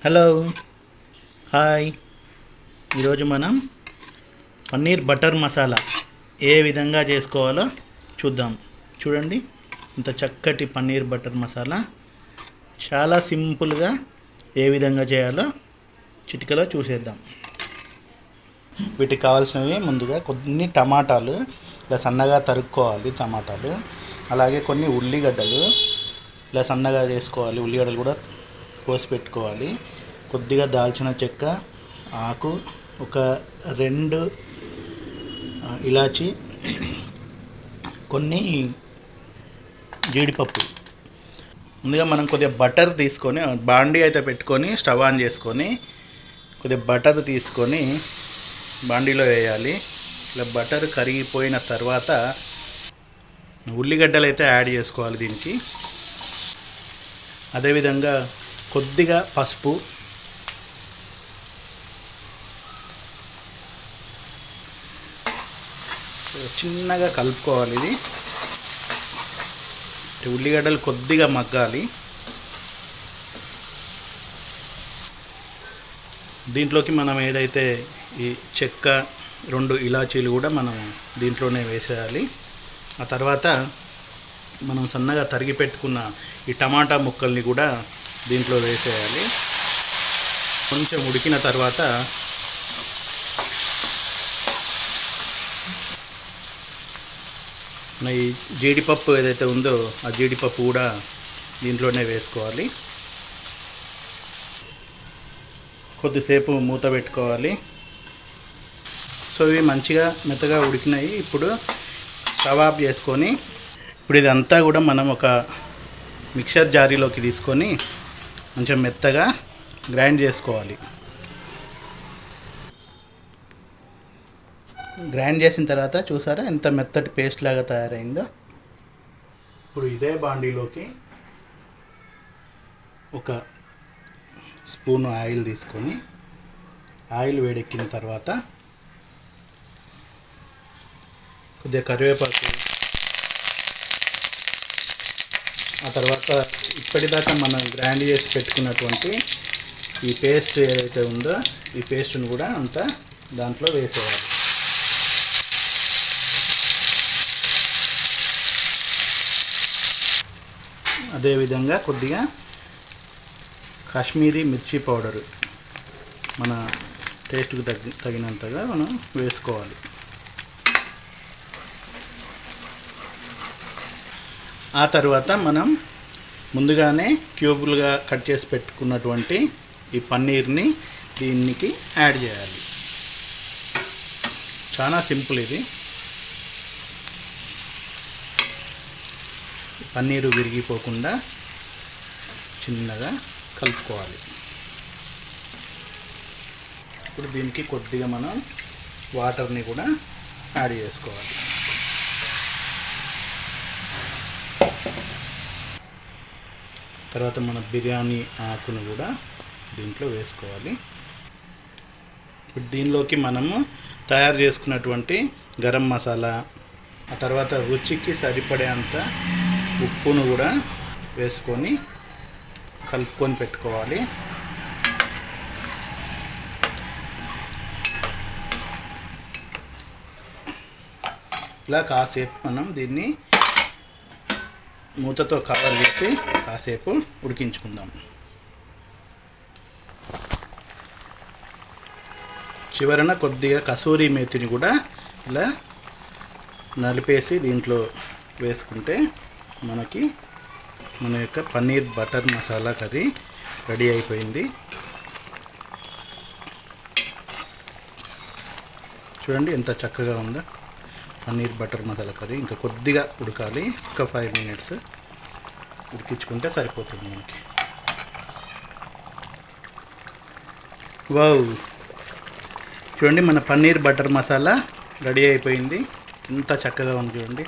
Hello, hi. ఈరోజు మనం paneer butter masala ఏ విధంగా చేసుకోవాలో చూద్దాం. చూడండి, ఇంత చక్కటి పన్నీర్ బటర్ మసాలా చాలా సింపుల్గా ఏ విధంగా చేయాలో చిటికలో చూసేద్దాం. వీటికి కావాల్సినవి ముందుగా కొన్ని టమాటాలు ఇలా సన్నగా తరుక్కోవాలి. టమాటాలు అలాగే కొన్ని ఉల్లిగడ్డలు ఇలా సన్నగా చేసుకోవాలి. ఉల్లిగడ్డలు కూడా కోసి పెట్టుకోవాలి. కొద్దిగా దాల్చిన చెక్క, ఆకు, ఒక 2 ఇలాచి, కొన్ని జీడిపప్పు. ముందుగా మనం కొద్దిగా బటర్ తీసుకొని బాండీ అయితే పెట్టుకొని స్టవ్ ఆన్ చేసుకొని కొద్దిగా బటర్ తీసుకొని బాండీలో వేయాలి. ఇలా బటర్ కరిగిపోయిన తర్వాత ఉల్లిగడ్డలు అయితే యాడ్ చేసుకోవాలి దీనికి. అదేవిధంగా కొద్దిగా పసుపు, చిన్నగా కలుపుకోవాలి. ఇది ఉల్లిగడ్డలు కొద్దిగా మగ్గాలి. దీంట్లోకి మనం ఏదైతే ఈ చెక్క, 2 ఇలాచీలు కూడా మనం దీంట్లోనే వేసేయాలి. ఆ తర్వాత మనం సన్నగా తరిగి పెట్టుకున్న ఈ టమాటా ముక్కల్ని కూడా దీంట్లో వేసేయాలి. కొంచెం ఉడికిన తర్వాత ఈ జీడిపప్పు ఏదైతే ఉందో ఆ జీడిపప్పు కూడా దీంట్లోనే వేసుకోవాలి. కొద్దిసేపు మూత పెట్టుకోవాలి. సో ఇవి మంచిగా మెత్తగా ఉడికినాయి. ఇప్పుడు స్టవ్ ఆఫ్ చేసుకొని ఇప్పుడు ఇదంతా కూడా మనం ఒక మిక్సర్ జారీలోకి తీసుకొని కొంచెం మెత్తగా గ్రైండ్ చేసుకోవాలి. గ్రైండ్ చేసిన తర్వాత చూసారా ఎంత మెత్తటి పేస్ట్ లాగా తయారైందో. ఇప్పుడు ఇదే బాండీలోకి ఒక స్పూన్ ఆయిల్ తీసుకొని ఆయిల్ వేడెక్కిన తర్వాత కొద్దిగా కరివేపాకు, ఆ తర్వాత ఇప్పటిదాకా మనం గ్రైండ్ చేసి పెట్టుకున్నటువంటి ఈ పేస్ట్ ఏదైతే ఉందో ఈ పేస్ట్ను కూడా అంతా దాంట్లో వేసేయాలి. అదేవిధంగా కొద్దిగా కాశ్మీరీ మిర్చి పౌడరు మన టేస్ట్కి తగినంతగా మనం వేసుకోవాలి. ఆ తర్వాత మనం ముందుగానే క్యూబులుగా కట్ చేసి పెట్టుకున్నటువంటి ఈ పన్నీర్ని దీనికి యాడ్ చేయాలి. చాలా సింపుల్ ఇది. పన్నీరు విరిగిపోకుండా చిన్నగా కలుపుకోవాలి. ఇప్పుడు దీనికి కొద్దిగా మనం వాటర్ని కూడా యాడ్ చేసుకోవాలి. తర్వాత మన బిర్యానీ ఆకును కూడా దీంట్లో వేసుకోవాలి. ఇప్పుడు దీనిలోకి మనము తయారు చేసుకున్నటువంటి గరం మసాలా, ఆ తర్వాత రుచికి సరిపడేంత ఉప్పును కూడా వేసుకొని కలుపుకొని పెట్టుకోవాలి. ఇలా కాసేపు మనం దీన్ని మూతతో కవర్ చేసి కాసేపు ఉడికించుకుందాం. చివరన కొద్దిగా కసూరి మేతిని కూడా ఇలా నలిపేసి దీంట్లో వేసుకుంటే మనకి మన యొక్క paneer butter masala curry ready అయిపోయింది. చూడండి ఎంత చక్కగా ఉందో పన్నీర్ బటర్ మసాలా కర్రీ. ఇంకా కొద్దిగా ఉడకాలి, ఒక 5 మినిట్స్ ఉడికించుకుంటే సరిపోతుంది మనకి. వావ్, చూడండి మన పన్నీర్ బటర్ మసాలా రెడీ అయిపోయింది. ఎంత చక్కగా ఉంది చూడండి.